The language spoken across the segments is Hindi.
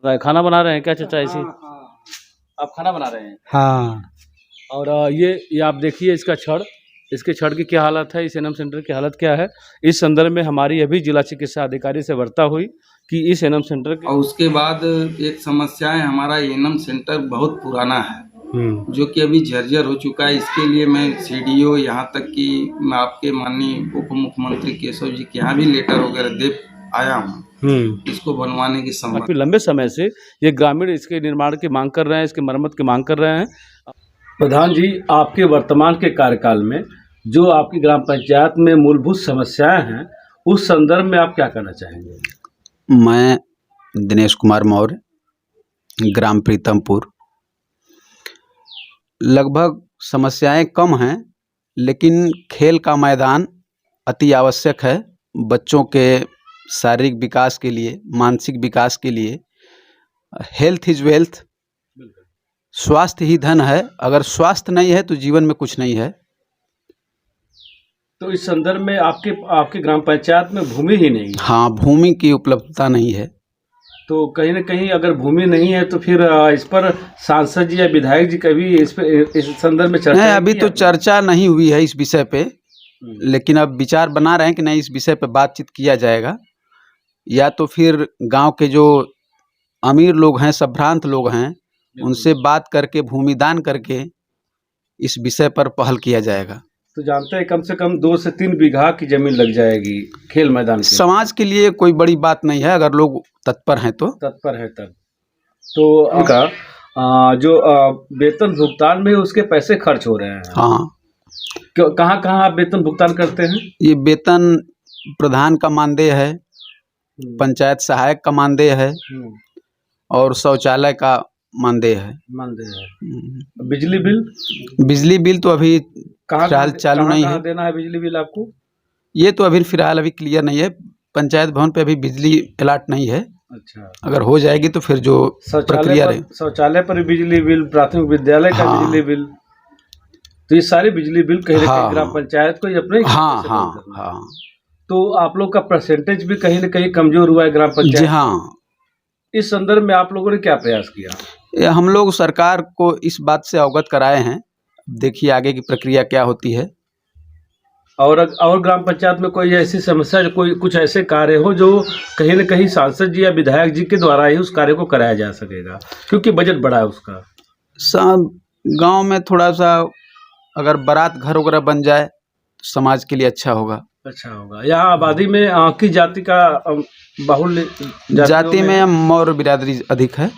खाना बना रहे हैं क्या चाचा इसी? हाँ। आप खाना बना रहे हैं? हाँ। और ये आप देखिए इसका छड़, इसके छड़ की क्या हालत है, इस एनएम सेंटर की हालत क्या है। इस संदर्भ में हमारी अभी जिला चिकित्सा अधिकारी से वार्ता हुई कि इस एनएम सेंटर के और उसके बाद एक समस्या है, हमारा एनएम सेंटर बहुत पुराना है जो कि अभी जर्जर हो चुका है। इसके लिए मैं सीडीओ यहाँ तक कि मैं आपके माननीय उप मुख्यमंत्री केशव जी के यहाँ भी लेटर वगैरह दे आया हूँ इसको बनवाने की संबंध। काफी लंबे समय से ये ग्रामीण इसके निर्माण की मांग कर रहे हैं, इसकी मरम्मत की मांग कर रहे हैं। प्रधान जी, आपके वर्तमान के कार्यकाल में जो आपकी ग्राम पंचायत में मूलभूत समस्याएं हैं, उस संदर्भ में आप क्या कहना चाहेंगे? मैं दिनेश कुमार मौर्य, ग्राम प्रीतमपुर। लगभग समस्याएं कम हैं, लेकिन खेल का मैदान अति आवश्यक है। बच्चों के शारीरिक विकास के लिए, मानसिक विकास के लिए हेल्थ इज वेल्थ, स्वास्थ्य ही धन है। अगर स्वास्थ्य नहीं है तो जीवन में कुछ नहीं है। तो इस संदर्भ में आपके ग्राम पंचायत में भूमि ही नहीं है। हाँ, भूमि की उपलब्धता नहीं है। तो कहीं न कहीं अगर भूमि नहीं है तो फिर इस पर सांसद जी या विधायक जी कभी इस संदर्भ में चर्चा नहीं, अभी तो चर्चा नहीं हुई है इस विषय पे, लेकिन अब विचार बना रहे हैं कि नहीं, इस विषय पे बातचीत किया जाएगा। या तो फिर गांव के जो अमीर लोग हैं, संभ्रांत लोग हैं, उनसे बात करके भूमि दान करके इस विषय पर पहल किया जाएगा। तो जानते हैं कम से कम 2 से 3 बीघा की जमीन लग जाएगी खेल मैदान के। समाज के लिए कोई बड़ी बात नहीं है, अगर लोग तत्पर हैं तो। तत्पर है तब तो उनका जो वेतन भुगतान में उसके पैसे खर्च हो रहे हैं। हाँ। कहाँ कहाँ आप वेतन भुगतान करते हैं? ये वेतन प्रधान का मानदेय है, पंचायत सहायक का मानदेय है और शौचालय का मानदेय है। बिजली बिल तो अभी फिलहाल चालू नहीं है। देना है बिजली बिल आपको? ये तो अभी फिलहाल अभी क्लियर नहीं है। पंचायत भवन पे अभी बिजली अलॉट नहीं है। अच्छा, अगर हो जाएगी तो फिर जो प्रक्रिया रहे। शौचालय पर बिजली बिल, प्राथमिक विद्यालय का बिजली बिल, तो ये सारे बिजली बिल कहीं ना कहीं ग्राम पंचायत को अपने हाँ। तो आप लोग का परसेंटेज भी कहीं न कहीं कमजोर हुआ है ग्राम पंचायत। जी हाँ। इस संदर्भ में आप लोगों ने क्या प्रयास किया? हम लोग सरकार को इस बात से अवगत कराए हैं। देखिए आगे की प्रक्रिया क्या होती है। और ग्राम पंचायत में कोई ऐसी समस्या, कोई कुछ ऐसे कार्य हो जो कहीं न कहीं सांसद जी या विधायक जी के द्वारा ही उस कार्य को कराया जा सकेगा, क्योंकि बजट बड़ा है उसका। गांव में थोड़ा सा अगर बारात घर वगैरह बन जाए तो समाज के लिए अच्छा होगा। यहाँ आबादी में किस जाति का बाहुल्य? जाति में मौर्य बिरादरी अधिक है।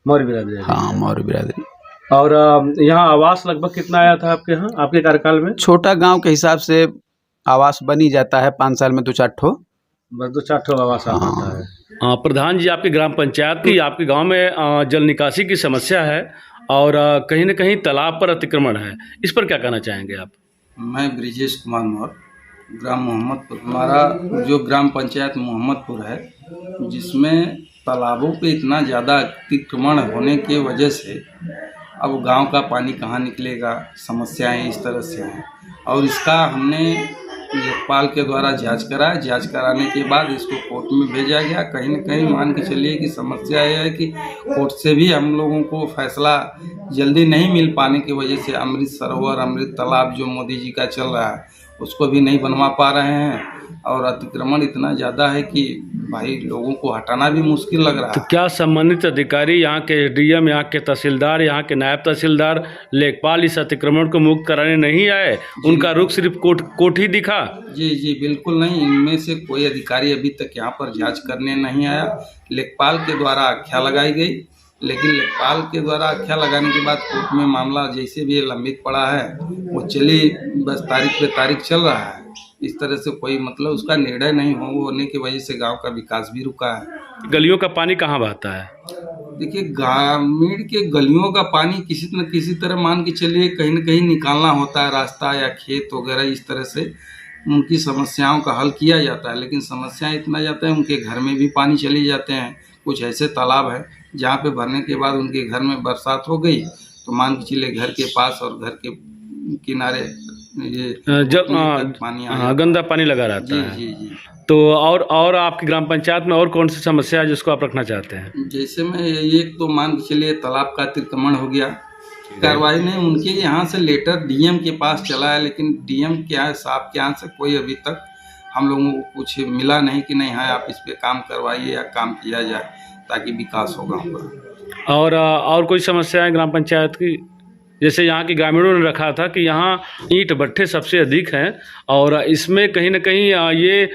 मौर्य बिरादरी? हाँ, मौर्य बिरादरी। और यहाँ आवास लगभग कितना आया था आपके यहाँ, आपके कार्यकाल में? छोटा गांव के हिसाब से आवास बन ही जाता है, 5 साल में 2-4 ठो, बस 2-4 ठो आवास आ जाता है। प्रधान जी, आपके ग्राम पंचायत की, आपके गांव में जल निकासी की समस्या है और कहीं न कहीं तालाब पर अतिक्रमण है, इस पर क्या कहना चाहेंगे आप? मैं ब्रिजेश कुमार मौर्य, ग्राम मोहम्मदपुर। हमारा जो ग्राम पंचायत मोहम्मदपुर है, जिसमें तालाबों पे इतना ज़्यादा अतिक्रमण होने के वजह से अब गांव का पानी कहाँ निकलेगा, समस्याएं इस तरह से हैं। और इसका हमने लेखपाल के द्वारा जांच कराया। जांच कराने के बाद इसको कोर्ट में भेजा गया। कहीं न कहीं मान के चलिए कि समस्या यह है कि कोर्ट से भी हम लोगों को फैसला जल्दी नहीं मिल पाने की वजह से अमृत सरोवर, अमृत तालाब जो मोदी जी का चल रहा है, उसको भी नहीं बनवा पा रहे हैं। और अतिक्रमण इतना ज़्यादा है कि भाई लोगों को हटाना भी मुश्किल लग रहा है। तो क्या संबंधित अधिकारी, यहाँ के एसडीएम, यहाँ के तहसीलदार, यहाँ के नायब तहसीलदार, लेखपाल इस अतिक्रमण को मुक्त कराने नहीं आए? उनका रुख सिर्फ कोर्ट ही दिखा? जी बिल्कुल नहीं। इनमें से कोई अधिकारी अभी तक यहाँ पर जांच करने नहीं आया। लेखपाल के द्वारा आख्या लगाई गई, लेकिन लेखपाल के द्वारा आख्या लगाने के बाद कोर्ट में मामला जैसे भी लंबित पड़ा है, वो चली बस तारीख पे तारीख चल रहा है। इस तरह से कोई मतलब उसका निर्णय नहीं होने की वजह से गांव का विकास भी रुका है। गलियों का पानी कहाँ बहता है? देखिए, ग्रामीण के गलियों का पानी किसी न किसी तरह मान के चलिए कहीं न कहीं निकालना होता है, रास्ता या खेत वगैरह, इस तरह से उनकी समस्याओं का हल किया जाता है। लेकिन समस्याएं इतना जाता है, उनके घर में भी पानी चले जाते हैं। कुछ ऐसे तालाब है जहाँ पे भरने के बाद उनके घर में बरसात हो गई तो मान के चलिए घर के पास और घर के किनारे ये जब पानी गंदा पानी लगा रहता है। जी। तो और आपकी ग्राम पंचायत में और कौन सी समस्या है जिसको आप रखना चाहते हैं? जैसे में एक तो मान के चलिए तालाब का अतिक्रमण हो गया, कार्रवाई नहीं, उनके यहाँ से लेटर डीएम के पास चला है, लेकिन डीएम के यहाँ साहब के यहाँ से कोई अभी तक हम लोगों को कुछ मिला नहीं कि नहीं हाँ आप इस पे काम करवाइए या काम किया जाए ताकि विकास होगा उनका। और कोई समस्या है ग्राम पंचायत की? जैसे यहाँ के ग्रामीणों ने रखा था कि यहाँ ईंट भट्ठे सबसे अधिक हैं और इसमें कहीं ना कहीं ये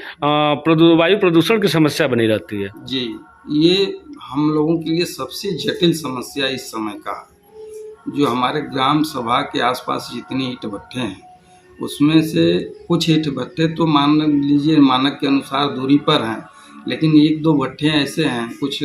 वायु प्रदूषण की समस्या बनी रहती है। जी, ये हम लोगों के लिए सबसे जटिल समस्या इस समय का है। जो हमारे ग्राम सभा के आसपास जितने ईंट भट्ठे हैं उसमें से कुछ ईंट भट्ठे तो मान लीजिए मानक के अनुसार दूरी पर हैं, लेकिन एक दो भट्ठे ऐसे हैं, कुछ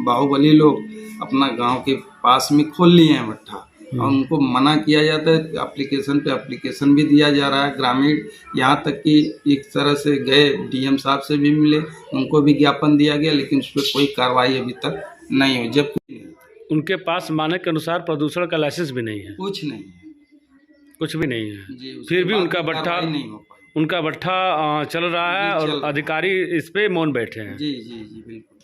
बाहुबली लोग अपना गांव के पास में खोल लिए हैं भट्ठा और उनको मना किया जाता है। एप्लीकेशन पे एप्लीकेशन भी दिया जा रहा है, ग्रामीण यहाँ तक कि एक तरह से गए डीएम साहब से भी मिले, उनको भी ज्ञापन दिया गया, लेकिन उस पर कोई कार्रवाई अभी तक नहीं हुई। जबकि उनके पास मानक के अनुसार प्रदूषण का लाइसेंस भी नहीं है, कुछ नहीं है, कुछ भी नहीं है। जी, फिर भी बाद उनका भट्ठा कार्रवाई नहीं हो पाई। उनका भट्ठा चल रहा है जी, और चल रहा है। अधिकारी इस पे मौन बैठे हैं। जी जी जी बिल्कुल।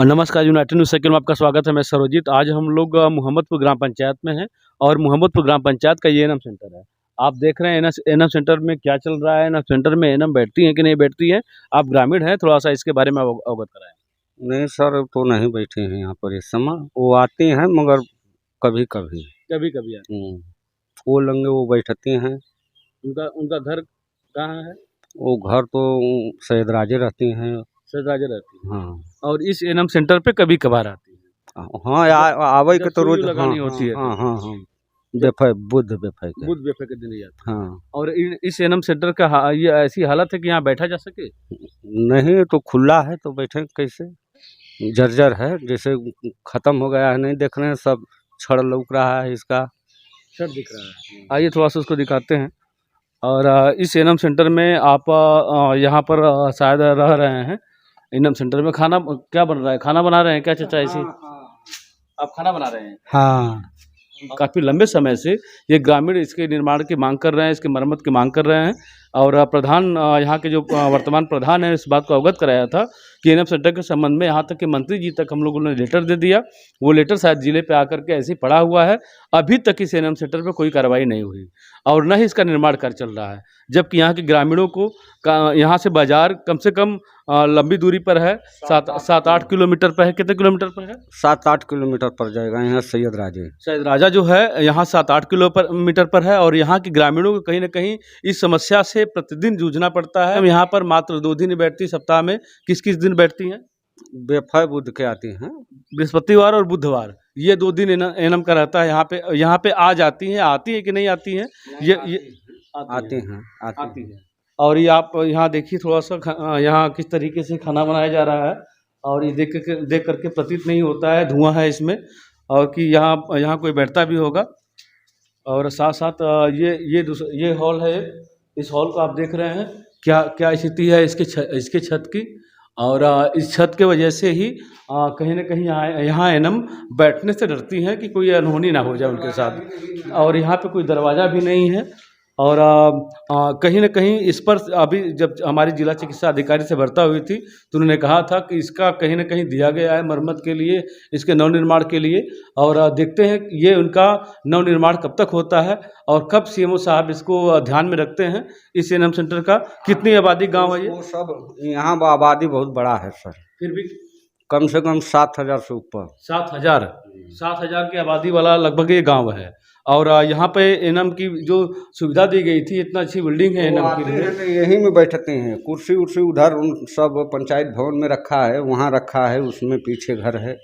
नमस्कार, यूनाइटेड न्यूज़ सर्किल में आपका स्वागत है। मैं सरोजीत। आज हम लोग मोहम्मदपुर ग्राम पंचायत में हैं और मोहम्मदपुर ग्राम पंचायत का ये एनएम सेंटर है। आप देख रहे हैं एनएम सेंटर में क्या चल रहा है, एनएम सेंटर में एनएम बैठती हैं कि नहीं बैठती हैं। आप ग्रामीण हैं, थोड़ा सा इसके बारे में अवगत कराएं। नहीं सर, तो नहीं बैठे हैं यहाँ पर इस समय। वो आते हैं मगर कभी कभी कभी कभी आते वो लंगे वो बैठते हैं। हैं। उनका घर कहाँ है? वो घर तो सैयद राजे रहते हैं। सजराजे रहती है। हाँ और इस एनएम सेंटर पे कभी कभार आती है। हाँ, आवे के जब तो रोज सुई लगानी होती है हाँ हाँ हाँ बेफे बुध बेफे के बुध बेफे के दिन ही आती है। हाँ। और इस एनएम सेंटर का ये ऐसी हालत है कि यहाँ बैठा जा सके? नहीं तो खुला है तो बैठे कैसे, जर्जर है, जैसे खत्म हो गया है, नहीं देख रहे हैं सब छड़ लौक रहा है इसका, सब दिख रहा है। आइए थोड़ा सा उसको दिखाते हैं। और इस एनएम सेंटर में आप यहाँ पर शायद रह रहे हैं। एनएम सेंटर में खाना क्या बन रहा है? खाना बना रहे हैं क्या चाचा? ऐसे आप खाना बना रहे हैं? हाँ। काफ़ी लंबे समय से ये ग्रामीण इसके निर्माण की मांग कर रहे हैं, इसकी मरम्मत की मांग कर रहे हैं। और प्रधान यहाँ के जो वर्तमान प्रधान है इस बात को अवगत कराया था कि एनएम सेंटर के संबंध में यहाँ तक कि मंत्री जी तक हम लोगों ने लेटर दे दिया। वो लेटर शायद जिले पे आकर के ऐसे ही पड़ा हुआ है। अभी तक इस एनएम सेंटर पे कोई कार्रवाई नहीं हुई और न ही इसका निर्माण कार्य चल रहा है, जबकि यहाँ के ग्रामीणों को यहाँ से बाजार कम से कम लंबी दूरी पर है, 7-8 किलोमीटर पर है। कितने किलोमीटर पर है? 7-8 किलोमीटर पर जाएगा यहाँ सैयद राजे। सैयद राजा जो है यहाँ 7-8 किलोमीटर पर है और यहाँ के ग्रामीणों को कहीं ना कहीं इस समस्या से प्रतिदिन जूझना पड़ता है। हम यहाँ पर मात्र 2 दिन बैठती सप्ताह में। किस किस दिन बैठती हैं? बेफे बुध के आती हैं, बृहस्पतिवार और बुधवार, ये 2 दिन एनएम का रहता है। यहाँ पे आ जाती हैं, आती है कि नहीं आती हैं? ये आती हैं। और ये आप यहाँ देखिए थोड़ा सा यहाँ किस तरीके से खाना बनाया जा रहा है और ये देख करके प्रतीत नहीं होता है, धुआं है इसमें, और कि यहाँ कोई बैठता भी होगा। और साथ साथ ये हॉल है। इस हॉल को आप देख रहे हैं, क्या स्थिति है इसके छत की। और इस छत के वजह से ही कहीं ना कहीं यहाँ एनएम बैठने से डरती हैं कि कोई अनहोनी ना हो जाए उनके साथ। और यहाँ पे कोई दरवाज़ा भी नहीं है। और कहीं ना कहीं इस पर अभी जब हमारी जिला चिकित्सा अधिकारी से वार्ता हुई थी तो उन्होंने कहा था कि इसका कहीं ना कहीं दिया गया है मरम्मत के लिए, इसके नवनिर्माण के लिए। और देखते हैं ये उनका नवनिर्माण कब तक होता है और कब सीएमओ साहब इसको ध्यान में रखते हैं। इस एनएम सेंटर का कितनी आबादी गाँव है ये? वो सब यहाँ आबादी बहुत बड़ा है सर, फिर भी कम से कम 7,000 से ऊपर। 7,000 की आबादी वाला लगभग ये गांव है। और यहाँ पे एनएम की जो सुविधा दी गई थी, इतना अच्छी बिल्डिंग है एनएम की लिए। यहीं में बैठते हैं, कुर्सी उर्सी उधर उन सब पंचायत भवन में रखा है, वहाँ रखा है, उसमें पीछे घर है।